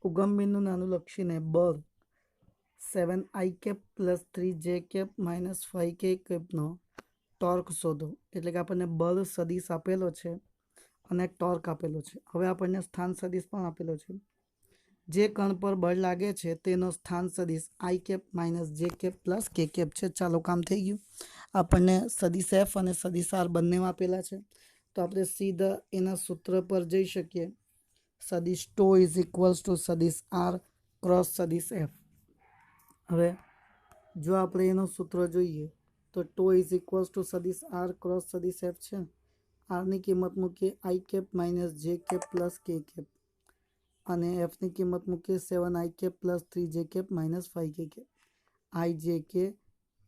ઉગમ બિંદુ નાનું લક્ષીને બળ 7i cap plus 3j cap minus 5k કેપનો ટોર્ક શોધો. એટલે કે આપણને બળ સદિશ આપેલો છે અને ટોર્ક આપેલો છે. હવે આપણને સ્થાન સદિશ પણ આપેલો છે. જે કણ પર બળ લાગે છે તેનો સ્થાન સદિશ i cap minus j cap plus k cap છે. ચાલો, કામ થઈ ગયું. આપણને સદિશ એફ અને સદિશ આર બંને આપેલા છે, તો આપણે સીધા એના સૂત્ર પર જઈ શકીએ. સદિશ ટો ઇઝ ઇક્વલ્સ ટુ સદિશ આર ક્રોસ સદિશ એફ. હવે જો આપણે એનું સૂત્ર જોઈએ તો ટો ઇઝ ઇક્વલ્સ ટુ સદિશ આર ક્રોસ સદિશ એફ છે. આરની કિંમત મૂકીએ i cap minus j cap plus k cap અને એફની કિંમત મૂકીએ 7i cap plus 3j cap minus 5k cap. I j k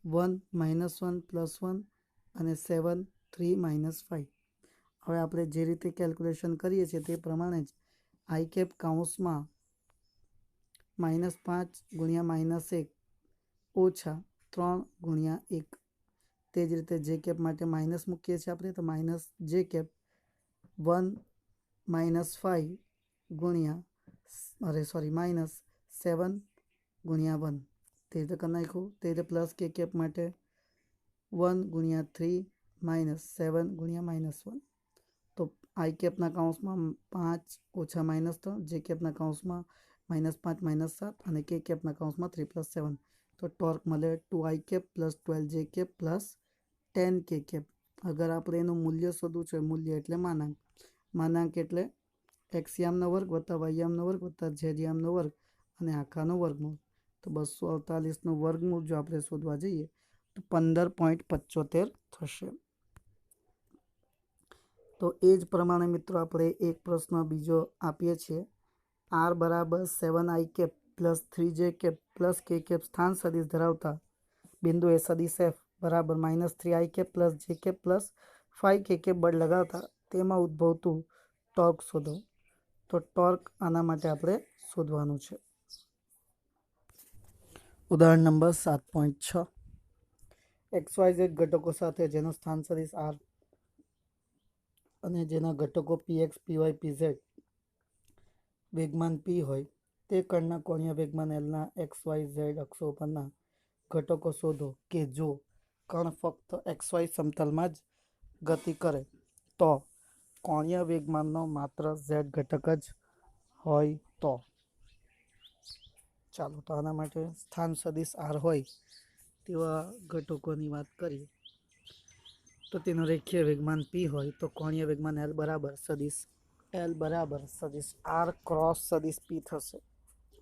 1 -1 +1 અને 7 3 -5. હવે આપણે જે રીતે કેલ્ક્યુલેશન કરીએ છીએ તે પ્રમાણે જ આઈ કેપ કૌંસમાં -5 ગુણ્યા -1 ઓછા 3 ગુણ્યા 1. તે જ રીતે જે કેપ માટે માઇનસ મૂકીએ છીએ આપણે, તો માઇનસ જે કેપ 1 -5 ગુણ્યા -7 ગુણ્યા 1. તે રીતે કરી નાખ્યું. તે રીતે પ્લસ કે કેપ માટે 1 ગુણ્યા 3 -7 ગુણ્યા -1. તો આઈ કેપના કૌંસમાં 5 ઓછા -3, જે કેપના કૌંસમાં -5 -7 અને કે કેપના કૌંસમાં 3 + 7. તો ટોર્ક મળે 2i cap plus 12j cap plus 10k cap. અગર આપણે એનું મૂલ્ય શોધવું છે, મૂલ્ય એટલે માનાંક. માનાંક એટલે x યામનો વર્ગ વત્તા y યામનો વર્ગ વત્તા z યામનો વર્ગ અને આખાનો વર્ગમૂળ. તો 248નું વર્ગમૂળ જો આપણે શોધવા જઈએ તો 15.75 થશે. તો એ જ પ્રમાણે મિત્રો આપણે એક પ્રશ્ન બીજો આપીએ છીએ. આર બરાબર 7i cap plus 3j cap plus k cap સ્થાન સદિશ ધરાવતા બિંદુ એ સદિશ એફ બરાબર -3i cap plus j cap plus 5k cap બળ લગાવતા તેમાં ઉદ્ભવતું ટોર્ક શોધો. તો ટોર્ક આના માટે આપણે શોધવાનું છે. ઉદાહરણ નંબર 7.6. XYZ ઘટકો સાથે જેનો સ્થાન સદિશ આર અને જેના ઘટકો px py pz વેગમાન p હોય તે કણના કોણીય વેગમાન એલના XYZ અક્ષો પરના ઘટકો શોધો કે જો કણ ફક્ત XY સમતલમાં જ ગતિ કરે તો કોણીય વેગમાનનો માત્ર z ઘટક જ હોય તો. ચાલો, તો આના માટે સ્થાન સદિશ આર હોય તેવા ઘટકોની વાત કરીએ તો તેનો રેખીય વેગમાન p હોય તો કોણીય વેગમાન l બરાબર સદિશ આર ક્રોસ સદિશ p થશે.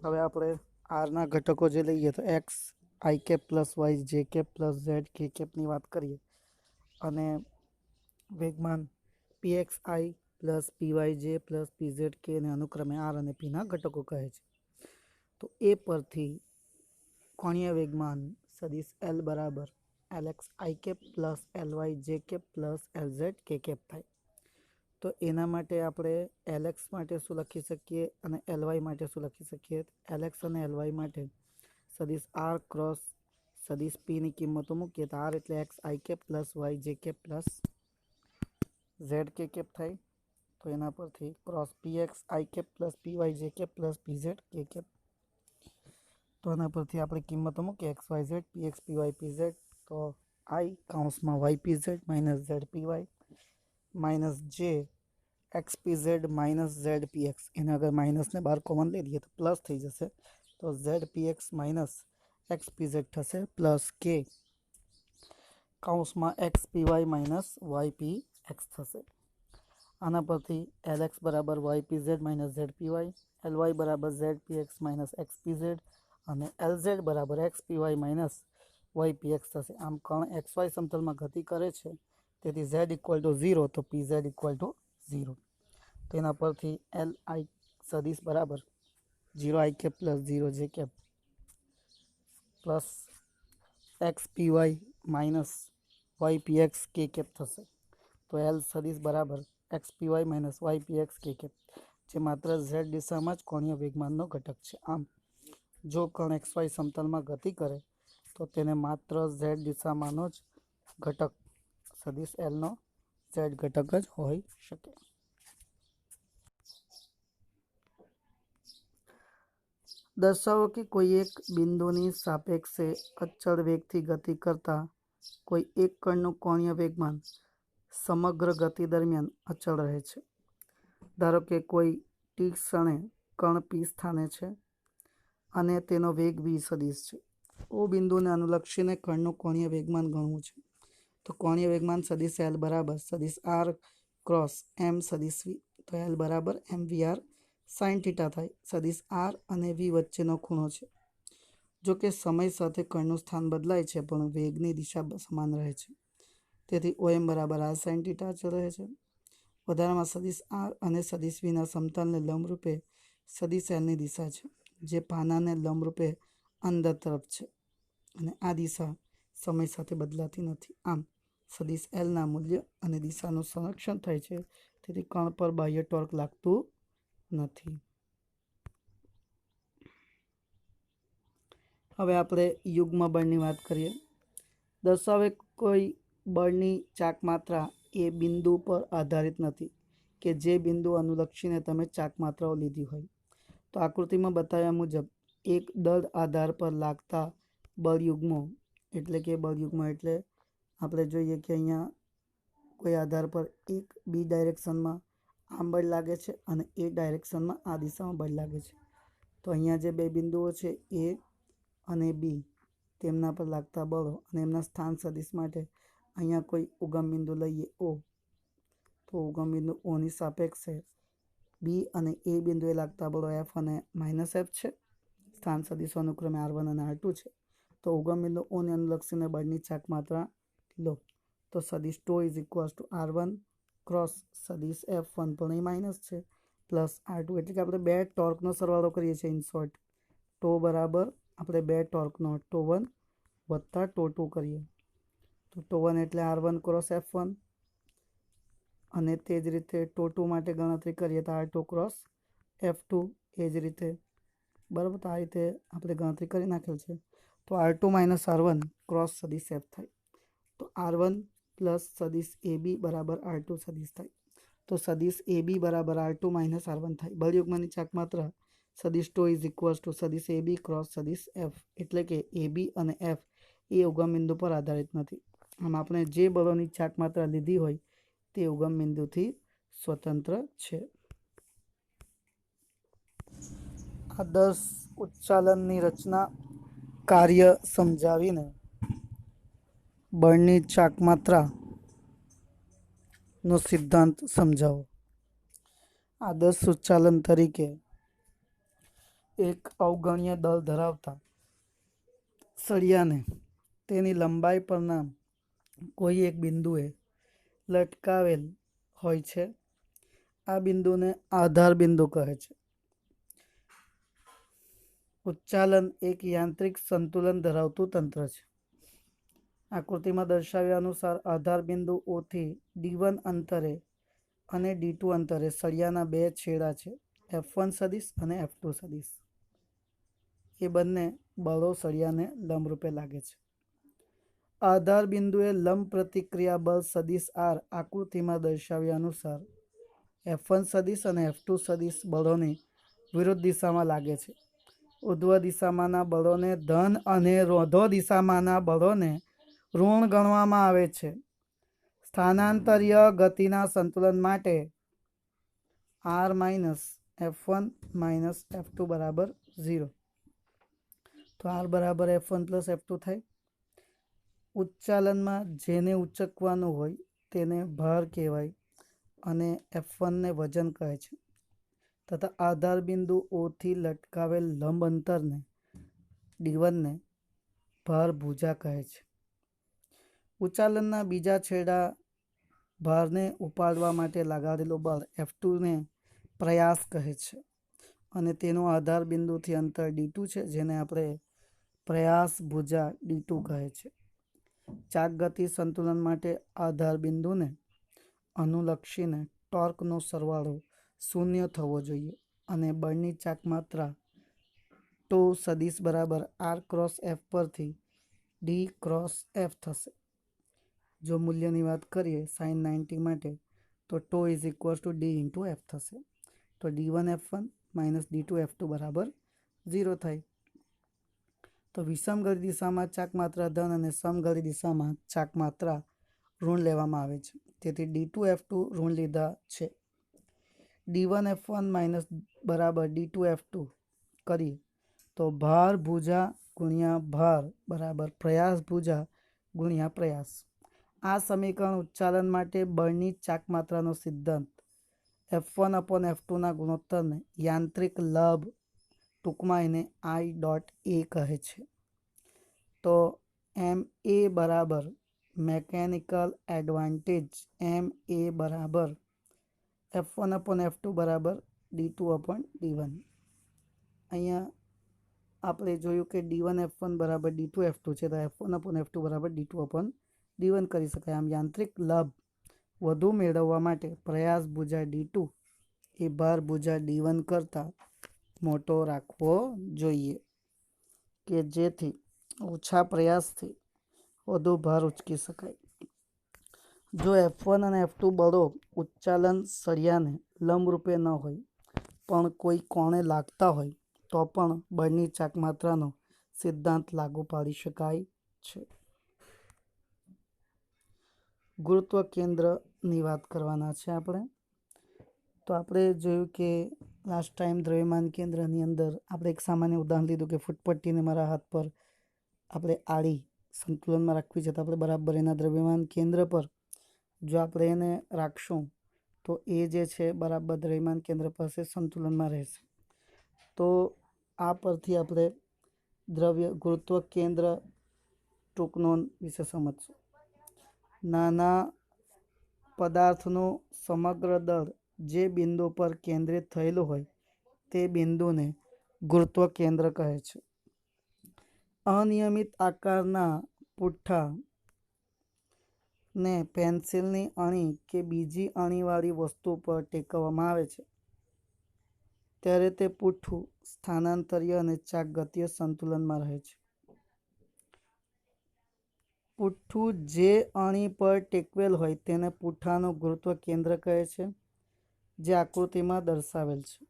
હવે આપણે આરના ઘટકો જે લઈએ તો x i cap plus y j cap plus z k કેપની વાત કરીએ અને વેગમાન px i plus py j plus pz k ને અનુક્રમે આર અને પીના ઘટકો કહે છે. તો એ પરથી કોણીય વેગમાન સદિશ એલ બરાબર lx i cap plus ly j cap plus lz k cap થાય. તો એના માટે આપણે lx માટે શું લખી શકીએ અને ly માટે શું લખી શકીએ? lx અને ly માટે સદિશ આર ક્રોસ સદિશ p ની કિંમતો મૂકીએ તો આર એટલે x i cap plus y j cap plus z k cap થાય. તો એના પરથી cross px i cap plus py j cap plus pz k cap. તો એના પરથી આપણે કિંમતો મૂકીએ x y z px py pz. તો આઈ કૌંસમાં y pz minus z py minus j x pz minus z px. એને અગર માઇનસને બહાર કોમન લઈ લઈએ તો પ્લસ થઈ જશે. તો z px minus x pz થશે પ્લસ કે કૌંસમાં x py minus y px થશે. આના પરથી lx બરાબર y pz minus z py, ly બરાબર z px minus x pz અને lz બરાબર x py minus y px થશે. આમ કણ xy સમતલમાં ગતિ કરે છે તેથી z ઇક્વલ ટુ 0 તો pz ઇક્વલ ટુ 0. તેના પરથી li સદિશ બરાબર 0i cap plus 0j cap plus x py minus y px k cap થશે. તો એલ સદિશ બરાબર x py minus y px k cap, જે માત્ર z દિશામાં જ કોણીય વેગમાનનો ઘટક છે. આમ જો કણ xy સમતલમાં ગતિ કરે તો તેને માત્ર z દિશામાંનો જ ઘટક સદિશ એલનો z ઘટક જ હોઈ શકે. દર્શાવો કે કોઈ એક બિંદુની સાપેક્ષે અચળ વેગથી ગતિ કરતા કોઈ એક કણનું કોણીય વેગમાન સમગ્ર ગતિ દરમિયાન અચળ રહે છે. ધારો કે કોઈ ટી ક્ષણે કણ પી સ્થાને છે અને તેનો વેગ v સદિશ છે. ઓ બિંદુને અનુલક્ષીને કણનું કોણીય વેગમાન ગણવું છે. તો કોણીય વેગમાન સદિશ L બરાબર સદિશ R ક્રોસ m સદિશ v. તો L બરાબર mvr sin થીટા થાય. સદિશ R અને v વચ્ચેનો ખૂણો છે. જો કે સમય સાથે કણનું સ્થાન બદલાય છે પણ વેગની દિશા સમાન રહે છે. તેથી OM બરાબર R sin થીટા અચળ રહે છે. વધારામાં સદિશ R અને સદિશ vના સમતલને લંબરૂપે સદિશ Lની દિશા છે, જે પાનાને લંબરૂપે અંદર તરફ છે અને આ દિશા સમય સાથે બદલાતી નથી. આમ સદિશ Lના મૂલ્ય અને દિશાનું સંરક્ષણ થાય છે. તેથી કણ પર બાહ્ય ટોર્ક લાગતું નથી. હવે આપણે યુગ્મ બળની વાત કરીએ. દર્શાવે કોઈ બળની ચાક માત્રા એ બિંદુ પર આધારિત નથી કે જે બિંદુ અનુલક્ષીને તમે ચાક માત્રાઓ લીધી હોય. તો આકૃતિમાં બતાવ્યા મુજબ એક દળ આધાર પર લાગતા બળયુગ્મો એટલે કે બળયુગ્મ એટલે આપણે જોઈએ કે અહીંયા કોઈ આધાર પર એક બી ડાયરેક્શનમાં આમ બળ લાગે છે અને એ ડાયરેક્શનમાં આ દિશામાં બળ લાગે છે. તો અહીંયા જે બે બિંદુઓ છે એ અને બી તેમના પર લાગતા બળો અને એમના સ્થાન સદિશ માટે અહીંયા કોઈ ઉગમ બિંદુ લઈએ O. તો ઉગમ બિંદુ ઓની સાપેક્ષે બી અને એ બિંદુએ લાગતા બળો F અને -F છે. સ્થાન સદિશો અનુક્રમે R1 અને R2 છે. તો ઉગમ બિંદુ ઓને અનુલક્ષીને બળની ચાક માત્રા લો. તો સદિશ tau is equals to R1 cross સદિશ F1 પણ એ માઇનસ છે પ્લસ R2 એટલે કે આપણે બે ટોર્કનો સરવાળો કરીએ છીએ. ઇન શોર્ટ ટો બરાબર આપણે બે ટોર્કનો ટો 1 વત્તા ટો 2 કરીએ. તો ટો 1 એટલે R1 ક્રોસ F1 અને તે જ રીતે ટો 2 માટે ગણતરી કરીએ તો R2 ક્રોસ F2 એ જ રીતે બરાબર. તો આ રીતે આપણે ગણતરી કરી નાખેલ છે. તો R2 માઇનસ R1 ક્રોસ સદિશ F થાય. તો R1 પ્લસ સદિશ AB બરાબર R2 સદિશ થાય. તો સદિશ AB બરાબર R2 માઇનસ R1 થાય. બળયુગ્મની ચાક માત્રા સદિશ ટો ઇઝ ઇક્વલ્સ ટુ સદિશ AB ક્રોસ સદિશ F એટલે કે AB અને F એ ઉગમ બિંદુ પર આધારિત નથી. આમ આપણે જે બળોની ચાક માત્રા લીધી હોય તે ઉગમ બિંદુથી સ્વતંત્ર છે. આદર્શ ઉચ્ચાલનની રચના કાર્ય સમજાવીને બળની ચાક માત્રાનો સિદ્ધાંત સમજાવો. આદર્શ ઉચ્ચાલન તરીકે એક અવગણ્ય દળ ધરાવતા સળિયાને તેની લંબાઈ પરના કોઈ એક બિંદુએ લટકાવેલ હોય છે. આ બિંદુને આધાર બિંદુ કહે છે. ઉચ્ચાલન એક યાંત્રિક સંતુલન ધરાવતું તંત્ર છે. આકૃતિમાં દર્શાવ્યા અનુસાર આધાર બિંદુ O થી D1 અંતરે અને D2 અંતરે સળિયાના બે છેડા છે, F1 સદિશ અને F2 સદિશ. એ બંને બળો સળિયાને લંબરૂપે લાગે છે. આધાર બિંદુએ લંબ પ્રતિક્રિયા બળ સદિશ R આકૃતિમાં દર્શાવ્યા અનુસાર F1 સદિશ અને F2 સદિશ બળોની વિરુદ્ધ દિશામાં લાગે છે. ઉધ્વ દિશામાંના બળોને ધન અને રોધો દિશામાંના બળોને ઋણ ગણવામાં આવે છે. સ્થાનાંતરીય ગતિના સંતુલન માટે R minus F1 minus F2 બરાબર 0. તો R બરાબર F1 પ્લસ F2 થાય. ઉચ્ચાલનમાં જેને ઉચકવાનું હોય તેને ભાર કહેવાય અને F1 ને વજન કહે છે તથા આધાર બિંદુ O થી લટકાવેલ લંબ અંતરને D1 ને ભાર ભુજા કહે છે. ઉચ્ચાલનના બીજા છેડા ભારને ઉપાડવા માટે લગાડેલું બળ F2 ને પ્રયાસ કહે છે અને તેનું આધાર બિંદુથી અંતર D2 છે, જેને આપણે પ્રયાસ ભુજા D2 કહે છે. ચાક ગતિ સંતુલન માટે આધાર બિંદુને અનુલક્ષીને ટોર્કનો સરવાળો 0 થવો જોઈએ અને બળની ચાક માત્રા ટો સદિશ બરાબર R ક્રોસ F પરથી D ક્રોસ F થશે. જો મૂલ્યની વાત કરીએ sin 90 માટે તો tau is equals to D into F થશે. તો D1 F1 minus D2 F2 બરાબર 0 થાય। તો વિષમઘડી દિશામાં ચાક માત્રા ધન અને સમઘડી દિશામાં ચાક માત્રા ઋણ લેવામાં આવે છે, તેથી D2F2 ઋણ લીધા છે। D1F1 માઇનસ બરાબર D2F2 કરીએ તો ભાર ભુજા ગુણ્યા ભાર બરાબર પ્રયાસ ભુજા ગુણ્યા પ્રયાસ। આ સમીકરણ ઉચ્ચાલન માટે બળની ચાક માત્રાનો સિદ્ધાંત F1/F2ના ગુણોત્તરને યાંત્રિક લાભ ટૂંકમાં એને I.A કહે છે। તો MA બરાબર મેકેનિકલ એડવાન્ટેજ MA બરાબર F1/F2 બરાબર D2/D1। અહીંયા આપણે જોયું કે D1F1 બરાબર D2F2 છે, તો F1/F2 બરાબર D2/D1 કરી શકાય। આમ યાંત્રિક લાભ વધુ મેળવવા માટે પ્રયાસ ભુજા D2 એ ભાર ભુજા D1 કરતાં મોટો રાખવો જોઈએ, કે જેથી ઓછા પ્રયાસથી વધુ ભાર ઉચકી શકાય। જો F1 અને F2 બળો ઉચ્ચાલન સળિયાને લંબરૂપે ન હોય પણ કોઈ કોણે લાગતા હોય તો પણ બળની ચાક માત્રાનો સિદ્ધાંત લાગુ પાડી શકાય છે। ગુરુત્વ કેન્દ્રની વાત કરવાના છે આપણે। તો આપણે જોયું કે લાસ્ટ ટાઈમ દ્રવ્યમાન કેન્દ્રની અંદર આપણે એક સામાન્ય ઉદાહરણ લીધું કે ફૂટપટ્ટીને મારા હાથ પર આપણે આડી સંતુલનમાં રાખવી છે, તો આપણે બરાબર એના દ્રવ્યમાન કેન્દ્ર પર જો આપણે એને રાખશું તો એ જે છે બરાબર દ્રવ્યમાન કેન્દ્ર પાસે સંતુલનમાં રહેશે। તો આ પરથી આપણે ગુરુત્વ કેન્દ્ર ટૂંક નોંધ વિશે સમજશું। નાના પદાર્થનું સમગ્ર દળ જે બિંદુ પર કેન્દ્રિત થયેલું હોય તે બિંદુને ગુરુત્વ કેન્દ્ર કહે છે। અનિયમિત આકારના પુઠ્ઠા ને પેન્સિલની અણી કે બીજી અણીવાળી વસ્તુ પર ટેકવવામાં આવે છે ત્યારે તે પુઠ્ઠું સ્થાનાંતરીય અને ચાક ગતિય સંતુલનમાં રહે છે। પુઠ્ઠું જે અણી પર ટેકવેલ હોય તેને પુઠ્ઠાનું ગુરુત્વ કેન્દ્ર કહે છે, જે આકૃતિમાં દર્શાવેલ છે।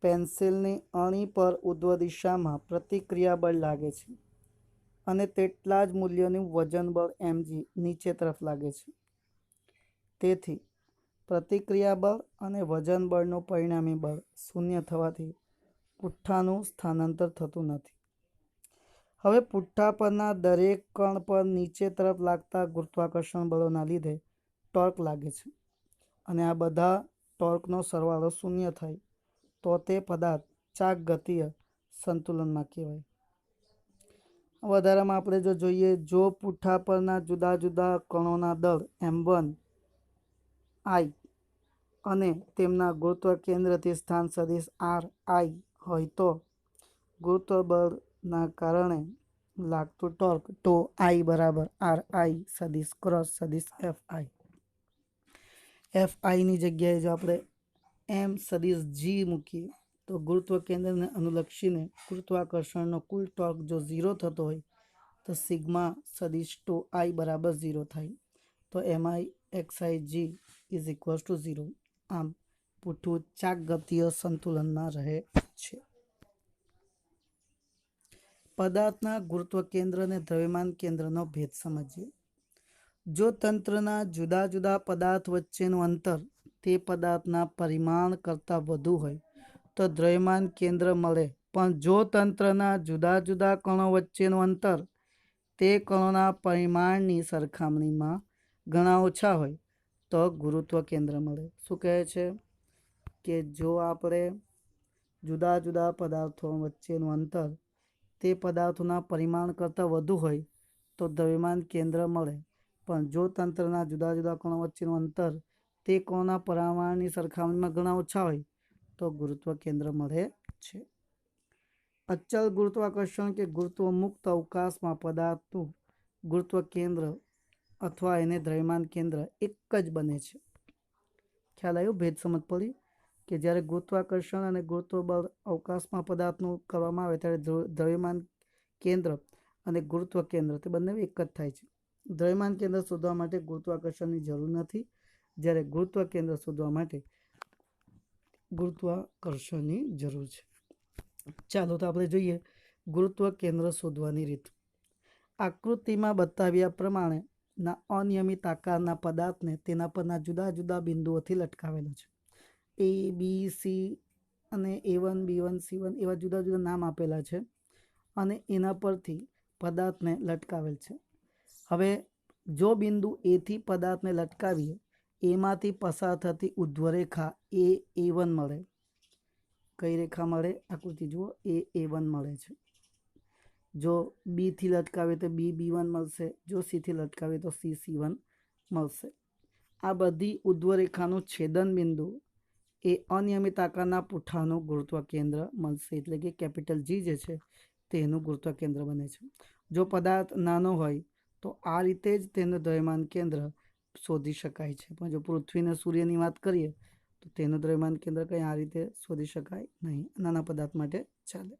પેન્સિલની અણી પર ઉર્ધ્વ દિશામાં પ્રતિક્રિયા બળ લાગે છે અને તેટલા જ મૂલ્યનું વજન બળ mg નીચે તરફ લાગે છે, તેથી પ્રતિક્રિયા બળ અને વજન બળનું પરિણામી બળ શૂન્ય થવાથી પુઠ્ઠાનું સ્થાનાંતર થતું નથી। હવે પુઠ્ઠા પરના દરેક કણ પર નીચે તરફ લાગતા ગુરુત્વાકર્ષણ બળોના લીધે ટોર્ક લાગે છે અને આ બધા ટોર્કનો સરવાળો શૂન્ય થાય તો તે પદાર્થ ચાક ગતિય સંતુલનમાં કહેવાય। વધારામાં આપણે જો જોઈએ, જો પુઠ્ઠા પરના જુદા જુદા કણોના દળ m1 I અને તેમના ગુરુત્વ કેન્દ્રથી સ્થાન સદિશ r હોય તો ગુરુત્વ બળના કારણે લાગતું ટોર્ક ટો I બરાબર ri સદિશ ક્રોસ સદિશ fi ની જગ્યાએ જો આપણે m સદિશ g મૂકીએ તો ગુરુત્વ કેન્દ્રને અનુલક્ષીને ગુરુત્વાકર્ષણનો કુલ ટોર્ક જો 0 થતો હોય તો સિગ્મા સદિશ ટો I બરાબર 0 થાય, તો mi xig is equals two 0। આમ પુઠ્ઠું ચાક ગતિય સંતુલનમાં રહે છે। પદાર્થના ગુરુત્વ કેન્દ્ર અને દ્રવ્યમાન કેન્દ્રનો ભેદ સમજીએ। જો તંત્રના જુદા જુદા પદાર્થ વચ્ચેનું અંતર તે પદાર્થના પરિમાણ કરતાં વધુ હોય તો દ્રવ્યમાન કેન્દ્ર મળે, પણ જો તંત્રના જુદા જુદા કણો વચ્ચેનું અંતર તે કણોના પરિમાણની સરખામણીમાં ઘણા ઓછા હોય તો ગુરુત્વ કેન્દ્ર મળે। શું કહે છે કે જો આપણે જુદા જુદા પદાર્થો વચ્ચેનું અંતર તે પદાર્થોના પરિમાણ કરતાં વધુ હોય તો દ્રવ્યમાન કેન્દ્ર મળે, પણ જો તંત્રના જુદા જુદા કણો વચ્ચેનું અંતર તે કણોના પરિમાણની સરખામણીમાં ઘણા ઓછા હોય તો ગુરુત્વ કેન્દ્ર મળે છે। અચલ ગુરુત્વાકર્ષણ કે ગુરુત્વ મુક્ત અવકાશમાં પદાર્થનું ગુરુત્વ કેન્દ્ર અથવા એને દ્રવ્યમાન કેન્દ્ર એક જ બને છે। ખ્યાલ આવ્યો? ભેદ સમજ પડી કે જ્યારે ગુરુત્વાકર્ષણ અને ગુરુત્વ બળ અવકાશમાં પદાર્થનું કરવામાં આવે ત્યારે દ્રવ્યમાન કેન્દ્ર અને ગુરુત્વ કેન્દ્ર તે બંને એક જ થાય છે। દ્રવ્યમાન કેન્દ્ર શોધવા માટે ગુરુત્વાકર્ષણની જરૂર નથી, જ્યારે ગુરુત્વ કેન્દ્ર શોધવા માટે ગુરુત્વાકર્ષણની જરૂર છે। ચાલો તો આપણે જોઈએ ગુરુત્વ કેન્દ્ર શોધવાની રીત. આકૃતિમાં બતાવ્યા પ્રમાણે ના અનિયમિત આકારના પદાર્થને તેના પરના જુદા જુદા બિંદુઓથી લટકાવેલો છે. A, B, C અને A1, B1, C1 એવા જુદા જુદા નામ આપેલા છે અને એના પરથી પદાર્થને લટકાવેલ છે. હવે જો બિંદુ એથી પદાર્થને લટકાવીએ, એમાંથી પસાર થતી ઉધ્વરેખા A1 મળે. કઈ રેખા મળે? આકૃતિ જુઓ, A1 મળે છે. જો બી થી લટકાવે તો B1 મળશે. જો સી થી લટકાવે તો C1 મળશે. આ બધી ઉધ્વરેખાનું છેદન બિંદુ એ અનિયમિત આકારના પુઠ્ઠાનું ગુરુત્વ કેન્દ્ર મળશે, એટલે કે કેપિટલ G જે છે તેનું ગુરુત્વ કેન્દ્ર બને છે. જો પદાર્થ નાનો હોય તો આ રીતે જ તેનું દ્રવ્યમાન કેન્દ્ર શોધી શકાય છે. પણ જો પૃથ્વી અને સૂર્યની વાત કરીએ તો તેનું દ્રવ્યમાન કેન્દ્ર કંઈ આ રીતે શોધી શકાય નહીં. નાના પદાર્થ માટે ચાલે.